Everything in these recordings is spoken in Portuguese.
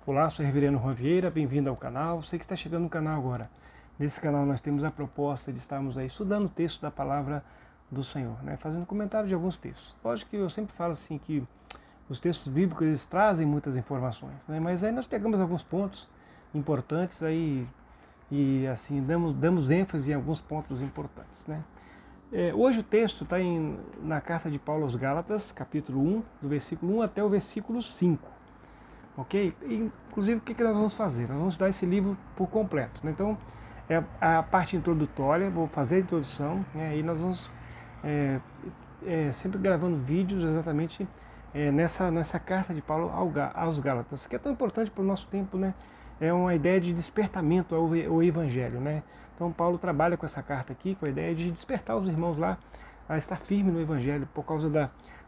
Olá, sou o Reverendo Juan Vieira, bem-vindo ao canal. Você que está chegando no canal agora. Nesse canal nós temos a proposta de estarmos aí estudando o texto da palavra do Senhor, né? Fazendo comentário de alguns textos. Lógico que eu sempre falo assim que os textos bíblicos eles trazem muitas informações, né? Mas aí nós pegamos alguns pontos importantes aí e assim damos ênfase em alguns pontos importantes, né? Hoje o texto está na carta de Paulo aos Gálatas, capítulo 1, do versículo 1 até o versículo 5. Ok? Inclusive, o que nós vamos fazer? Nós vamos estudar esse livro por completo, né? Então, a parte introdutória, vou fazer a introdução, né? E nós vamos sempre gravando vídeos exatamente nessa carta de Paulo aos Gálatas, que é tão importante para o nosso tempo, né? É uma ideia de despertamento ao Evangelho, né? Então, Paulo trabalha com essa carta aqui, com a ideia de despertar os irmãos lá a estar firme no Evangelho, por causa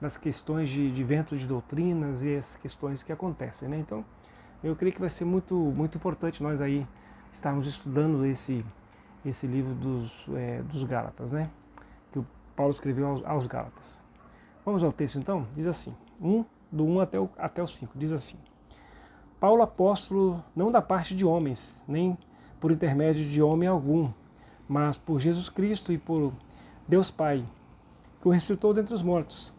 das questões de ventos de doutrinas e as questões que acontecem, né? Então, eu creio que vai ser muito importante nós aí estarmos estudando esse livro dos Gálatas, né? Que o Paulo escreveu aos Gálatas. Vamos ao texto então? Diz assim, do 1 até o 5, diz assim: Paulo apóstolo, não da parte de homens, nem por intermédio de homem algum, mas por Jesus Cristo e por Deus Pai, que o ressuscitou dentre os mortos,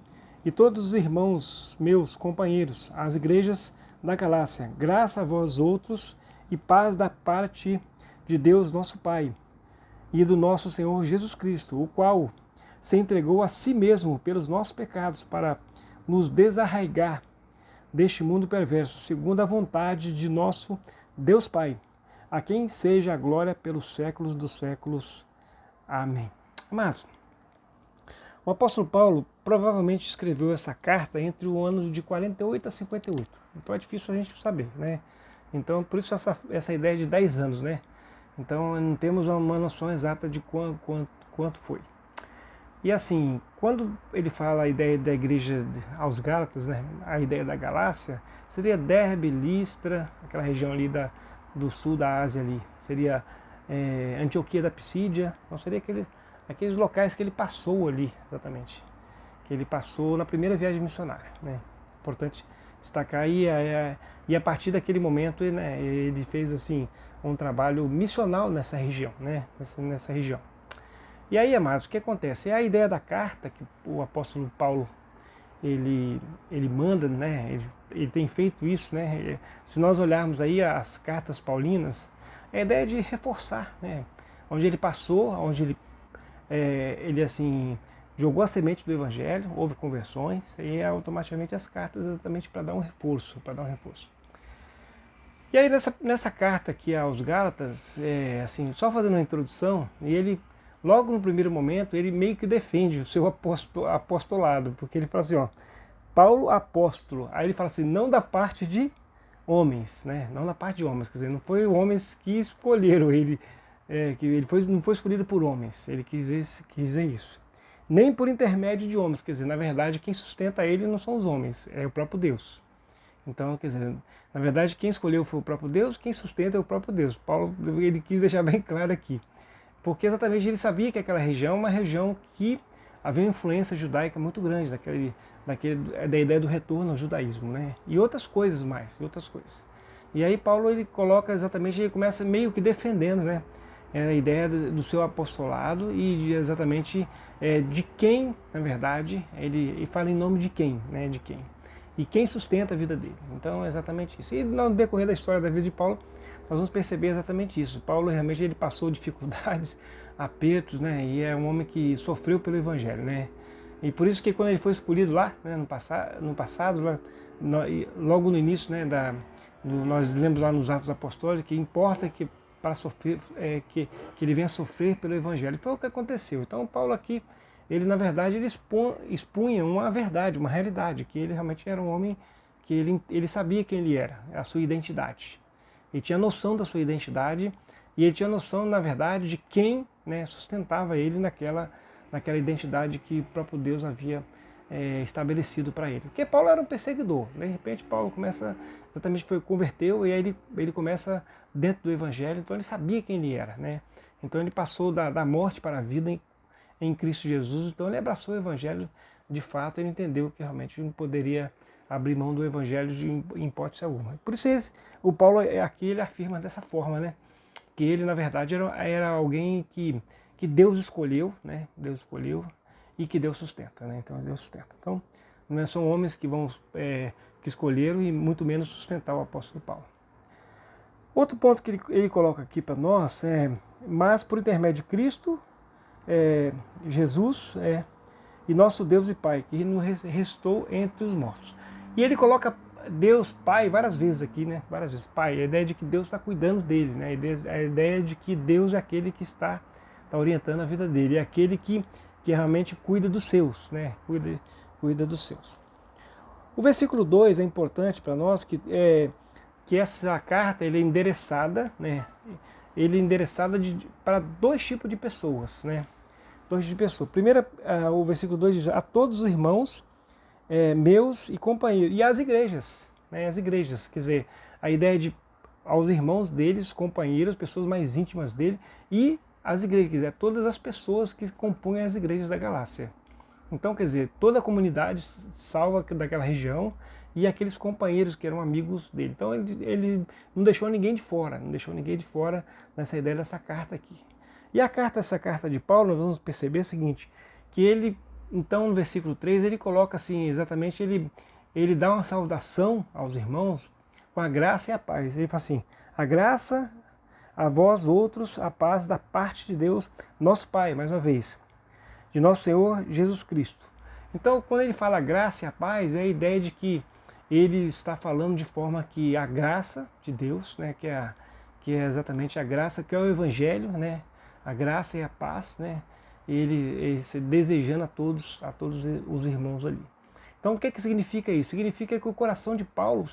e todos os irmãos meus companheiros, as igrejas da Galácia, graça a vós outros e paz da parte de Deus nosso Pai e do nosso Senhor Jesus Cristo, o qual se entregou a si mesmo pelos nossos pecados para nos desarraigar deste mundo perverso, segundo a vontade de nosso Deus Pai, a quem seja a glória pelos séculos dos séculos. Amém. Amados, o apóstolo Paulo provavelmente escreveu essa carta entre o ano de 48 a 58. Então é difícil a gente saber, né? Então, por isso essa ideia de 10 anos, né? Então não temos uma noção exata de quanto foi. E assim, quando ele fala a ideia da igreja aos Gálatas, né? A ideia da Galácia, seria Derbe, Listra, aquela região ali do sul da Ásia ali. Seria Antioquia da Pisídia, então seria aqueles locais que ele passou ali, exatamente, que ele passou na primeira viagem missionária, né? Importante destacar aí, e a partir daquele momento, né, ele fez assim um trabalho missional nessa região, né? Nessa região. E aí, amados, o que acontece? É a ideia da carta que o apóstolo Paulo ele manda, né? Ele tem feito isso, né? Se nós olharmos aí as cartas paulinas, é a ideia de reforçar, né? Onde ele passou, onde ele assim jogou a semente do evangelho, houve conversões e automaticamente as cartas exatamente para dar um reforço, E aí nessa carta aqui aos Gálatas, assim, só fazendo uma introdução, e ele logo no primeiro momento ele meio que defende o seu apostolado, porque ele fala assim, ó, Paulo apóstolo, aí ele fala assim, não da parte de homens, né? Não da parte de homens, quer dizer, não foi homens que escolheram ele, não foi escolhido por homens, ele quis dizer isso. Nem por intermédio de homens, quer dizer, na verdade quem sustenta ele não são os homens, é o próprio Deus. Então, quer dizer, na verdade quem escolheu foi o próprio Deus, quem sustenta é o próprio Deus. Paulo, ele quis deixar bem claro aqui, porque exatamente ele sabia que aquela região é uma região que havia uma influência judaica muito grande, da ideia do retorno ao judaísmo, né? E outras coisas mais, outras coisas. E aí Paulo ele coloca exatamente, ele começa meio que defendendo, né, a ideia do seu apostolado e exatamente de quem, na verdade, ele fala em nome de quem, né, de quem. E quem sustenta a vida dele. Então é exatamente isso. E no decorrer da história da vida de Paulo, nós vamos perceber exatamente isso. Paulo realmente ele passou dificuldades, apertos, né, e é um homem que sofreu pelo evangelho, né. E por isso que quando ele foi escolhido lá, né, no passado lá, logo no início, né, nós lemos lá nos Atos Apostólicos que importa que para sofrer, que ele venha sofrer pelo Evangelho. Foi o que aconteceu. Então Paulo aqui, ele na verdade ele expunha uma verdade, uma realidade, que ele realmente era um homem que ele sabia quem ele era, a sua identidade. Ele tinha noção da sua identidade e ele tinha noção, na verdade, de quem, né, sustentava ele naquela identidade que o próprio Deus havia estabelecido para ele. Porque Paulo era um perseguidor. De repente Paulo converteu e aí ele começa dentro do Evangelho, então ele sabia quem ele era, né? Então ele passou da morte para a vida em Cristo Jesus, então ele abraçou o Evangelho de fato, ele entendeu que realmente não poderia abrir mão do evangelho em hipótese alguma. Por isso o Paulo aqui ele afirma dessa forma, né? Que ele na verdade era alguém que Deus escolheu, né? Deus escolheu e que Deus sustenta, né? Então Deus sustenta. Então não são homens que que escolheram e muito menos sustentar o apóstolo Paulo. Outro ponto que ele coloca aqui para nós mas por intermédio de Cristo, Jesus, e nosso Deus e Pai, que nos restou entre os mortos. E ele coloca Deus Pai várias vezes aqui, né? Várias vezes Pai, a ideia de que Deus está cuidando dele, né? A ideia de que Deus é aquele que está orientando a vida dele, é aquele que realmente cuida dos seus, né? Cuida dos seus. O versículo 2 é importante para nós, que essa carta ele é endereçada, né? Ele é endereçada para dois tipos de pessoas, né? Dois tipos de pessoas. Primeiro, o versículo 2 diz: a todos os irmãos meus e companheiros, e às igrejas, né? As igrejas, quer dizer, a ideia de aos irmãos deles, companheiros, pessoas mais íntimas dele, e as igrejas, quer dizer, todas as pessoas que compõem as igrejas da Galácia. Então, quer dizer, toda a comunidade salva daquela região e aqueles companheiros que eram amigos dele. Então ele não deixou ninguém de fora, nessa ideia dessa carta aqui. E essa carta de Paulo, nós vamos perceber o seguinte, que ele, então no versículo 3, ele coloca assim, exatamente, ele dá uma saudação aos irmãos com a graça e a paz. Ele fala assim: a graça a vós outros, a paz da parte de Deus, nosso Pai, mais uma vez, de nosso Senhor Jesus Cristo. Então, quando ele fala graça e a paz, é a ideia de que ele está falando de forma que a graça de Deus, né, que é exatamente a graça, que é o Evangelho, né, a graça e a paz, né, ele desejando a todos os irmãos ali. Então, o que significa isso? Significa que o coração de Paulo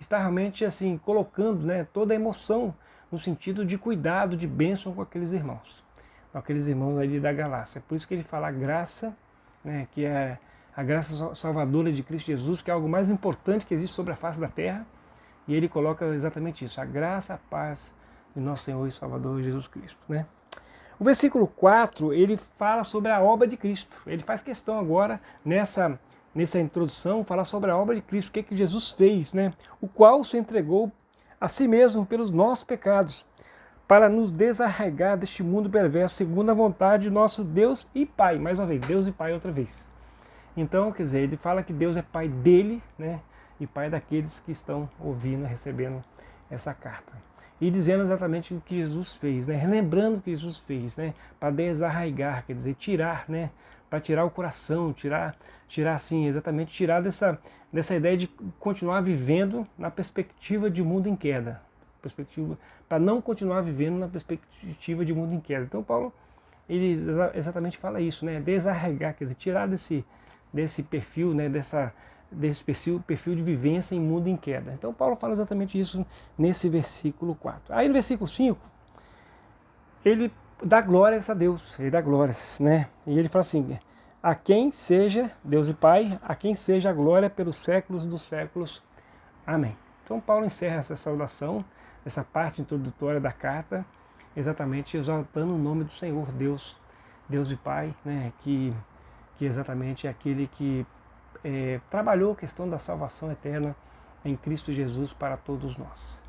está realmente assim colocando, né, toda a emoção no sentido de cuidado, de bênção com aqueles irmãos ali da Galácia. Por isso que ele fala a graça, né, que é a graça salvadora de Cristo Jesus, que é algo mais importante que existe sobre a face da terra, e ele coloca exatamente isso, a graça, a paz de nosso Senhor e Salvador Jesus Cristo, né? O versículo 4, ele fala sobre a obra de Cristo. Ele faz questão agora, nessa introdução, falar sobre a obra de Cristo, o que Jesus fez, né? O qual se entregou a si mesmo pelos nossos pecados, para nos desarraigar deste mundo perverso, segundo a vontade de nosso Deus e Pai. Mais uma vez, Deus e Pai outra vez. Então, quer dizer, ele fala que Deus é Pai dele, né? E Pai daqueles que estão ouvindo, recebendo essa carta. E dizendo exatamente o que Jesus fez, né? Relembrando o que Jesus fez, né? Para desarraigar, quer dizer, tirar, né? Para tirar o coração, tirar assim, exatamente tirar dessa ideia de continuar vivendo na perspectiva de mundo em queda. Para não continuar vivendo na perspectiva de mundo em queda. Então Paulo, ele exatamente fala isso, né? Desarraigar, quer dizer, tirar desse perfil, né? Desse perfil de vivência em mundo em queda. Então Paulo fala exatamente isso nesse versículo 4. Aí no versículo 5, ele dá glórias a Deus, ele dá glórias, né? E ele fala assim: a quem seja, Deus e Pai, a quem seja a glória pelos séculos dos séculos. Amém. Então Paulo encerra essa saudação, essa parte introdutória da carta, exatamente exaltando o nome do Senhor, Deus e Pai, né? Que exatamente é aquele que trabalhou a questão da salvação eterna em Cristo Jesus para todos nós.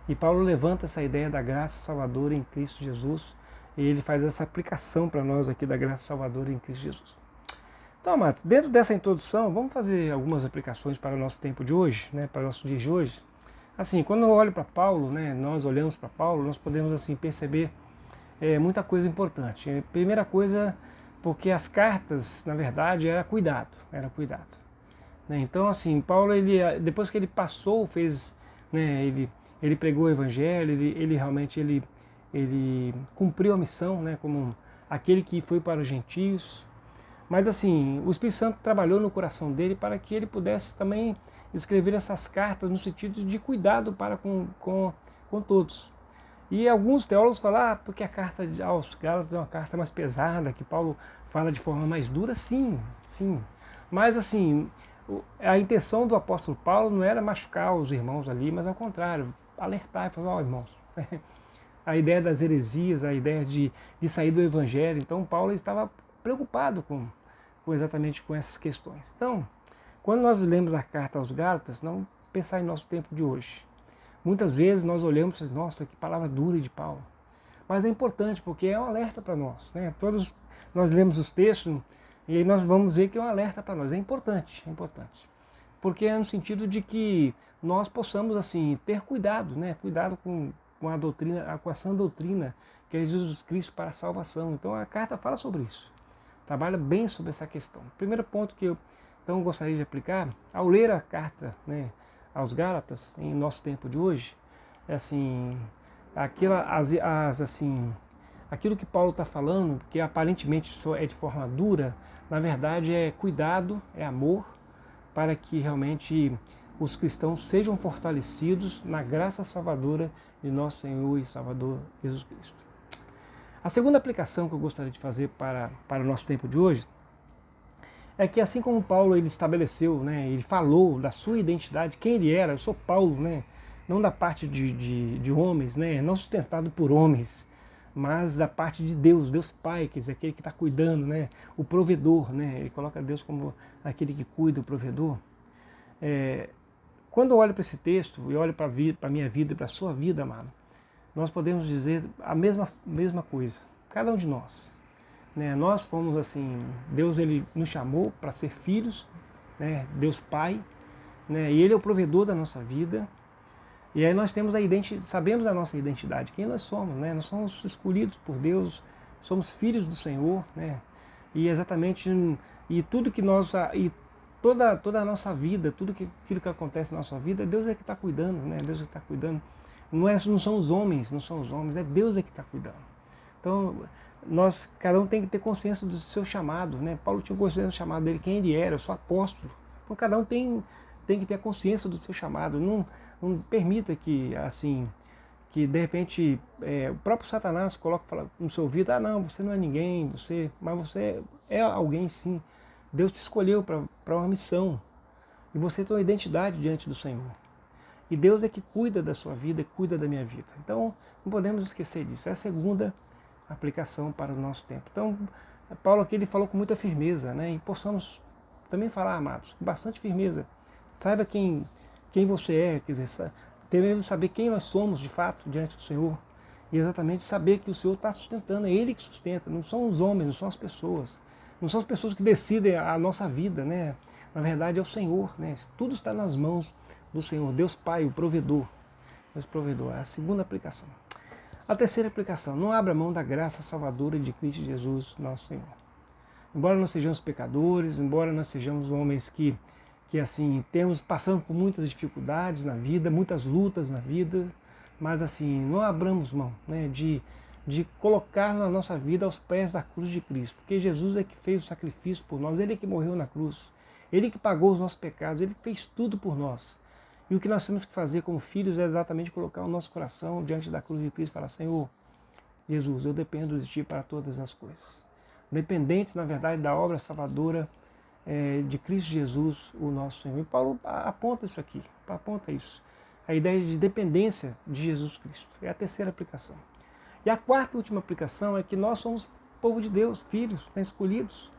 E Paulo levanta essa ideia da graça salvadora em Cristo Jesus, e ele faz essa aplicação para nós aqui da graça salvadora em Cristo Jesus. Então, amados, dentro dessa introdução, vamos fazer algumas aplicações para o nosso tempo de hoje, né, para o nosso dia de hoje. Assim, quando eu olho para Paulo, né, nós olhamos para Paulo, nós podemos assim perceber muita coisa importante. Primeira coisa, porque as cartas, na verdade, era cuidado. Então, assim, Paulo, depois que ele passou, fez, né, ele pregou o Evangelho, ele realmente ele cumpriu a missão, né, como aquele que foi para os gentios. Mas assim, o Espírito Santo trabalhou no coração dele para que ele pudesse também escrever essas cartas no sentido de cuidado para com todos. E alguns teólogos falam, porque a carta aos Gálatas é uma carta mais pesada, que Paulo fala de forma mais dura, sim. Mas assim, a intenção do apóstolo Paulo não era machucar os irmãos ali, mas ao contrário, alertar e falar: irmãos, a ideia das heresias, a ideia de sair do Evangelho. Então Paulo estava preocupado exatamente com essas questões. Então, Quando nós lemos a carta aos Gálatas, não pensar em nosso tempo de hoje. Muitas vezes nós olhamos e dizemos, nossa, que palavra dura de Paulo. Mas é importante, porque é um alerta para nós, né? Todos nós lemos os textos e aí nós vamos ver que é um alerta para nós. É importante, é importante. Porque é no sentido de que nós possamos assim ter cuidado, né? Cuidado com a doutrina, com a sã doutrina que é Jesus Cristo para a salvação. Então a carta fala sobre isso. Trabalha bem sobre essa questão. O primeiro ponto que eu então gostaria de aplicar, ao ler a carta, né, aos Gálatas, em nosso tempo de hoje, é assim, aquilo que Paulo está falando, que aparentemente só é de forma dura, na verdade é cuidado, é amor, para que realmente os cristãos sejam fortalecidos na graça salvadora de nosso Senhor e Salvador Jesus Cristo. A segunda aplicação que eu gostaria de fazer para o nosso tempo de hoje é que assim como Paulo ele estabeleceu, né, ele falou da sua identidade, quem ele era, eu sou Paulo, né, não da parte de homens, né, não sustentado por homens, mas da parte de Deus, Deus Pai, quer dizer, aquele que está cuidando, né, o provedor, né, ele coloca Deus como aquele que cuida, o provedor. Quando eu olho para esse texto e olho para a minha vida e para a sua vida, amado, nós podemos dizer a mesma coisa, cada um de nós. Né? Nós fomos assim, Deus ele nos chamou para ser filhos, né? Deus Pai, né? E Ele é o provedor da nossa vida. E aí nós temos sabemos a nossa identidade, quem nós somos, né? Nós somos escolhidos por Deus, somos filhos do Senhor, né? E exatamente, e tudo que nós, e toda a nossa vida, aquilo que acontece na nossa vida, Deus é que está cuidando, né? Deus é que está cuidando. Não são os homens, é Deus é que está cuidando. Então, cada um tem que ter consciência do seu chamado, né? Paulo tinha consciência do chamado dele, quem ele era, eu sou apóstolo. Então, cada um tem que ter consciência do seu chamado. Não permita que, assim, que de repente o próprio Satanás fala no seu ouvido, não, você não é ninguém, mas você é alguém sim. Deus te escolheu para uma missão e você tem uma identidade diante do Senhor. E Deus é que cuida da sua vida, cuida da minha vida. Então, não podemos esquecer disso. É a segunda aplicação para o nosso tempo. Então, Paulo aqui ele falou com muita firmeza, né? E possamos também falar, amados, com bastante firmeza. Saiba quem você é, quer dizer, devemos saber quem nós somos de fato diante do Senhor. E exatamente saber que o Senhor está sustentando, é Ele que sustenta, não são os homens, não são as pessoas. Não são as pessoas que decidem a nossa vida, né? Na verdade é o Senhor, né? Tudo está nas mãos do Senhor, Deus Pai, o provedor. Deus provedor, é a segunda aplicação. A terceira aplicação, não abra mão da graça salvadora de Cristo Jesus, nosso Senhor. Embora nós sejamos pecadores, embora nós sejamos homens que assim, passando por muitas dificuldades na vida, muitas lutas na vida, mas assim, não abramos mão, né, de colocar na nossa vida aos pés da cruz de Cristo, porque Jesus é que fez o sacrifício por nós, Ele é que morreu na cruz, Ele que pagou os nossos pecados, Ele que fez tudo por nós. E o que nós temos que fazer como filhos é exatamente colocar o nosso coração diante da cruz de Cristo e falar, Senhor, Jesus, eu dependo de Ti para todas as coisas. Dependentes, na verdade, da obra salvadora de Cristo Jesus, o nosso Senhor. E Paulo aponta isso aqui, aponta isso. A ideia de dependência de Jesus Cristo. É a terceira aplicação. E a quarta e última aplicação é que nós somos povo de Deus, filhos, né, escolhidos.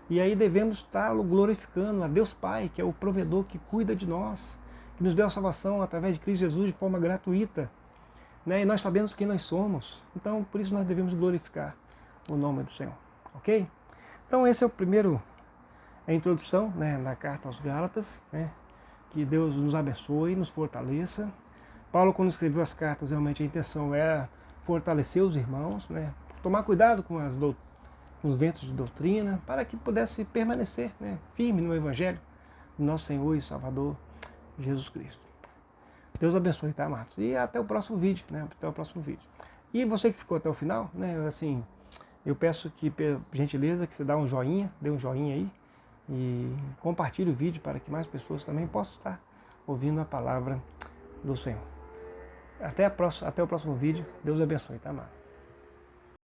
E aí devemos estar glorificando a Deus Pai, que é o provedor que cuida de nós, que nos deu a salvação através de Cristo Jesus de forma gratuita. Né? E nós sabemos quem nós somos. Então, por isso nós devemos glorificar o nome do Senhor. Ok? Então, esse é a introdução, né, na carta aos Gálatas. Né? Que Deus nos abençoe, nos fortaleça. Paulo, quando escreveu as cartas, realmente a intenção era fortalecer os irmãos, né? Tomar cuidado com os ventos de doutrina, para que pudesse permanecer, né, firme no Evangelho do nosso Senhor e Salvador Jesus Cristo. Deus abençoe, tá, amados? E até o próximo vídeo, né? Até o próximo vídeo. E você que ficou até o final, né? Assim, eu peço que, por gentileza, que você dê um joinha aí e compartilhe o vídeo para que mais pessoas também possam estar ouvindo a palavra do Senhor. Até o próximo vídeo. Deus abençoe, tá, amado?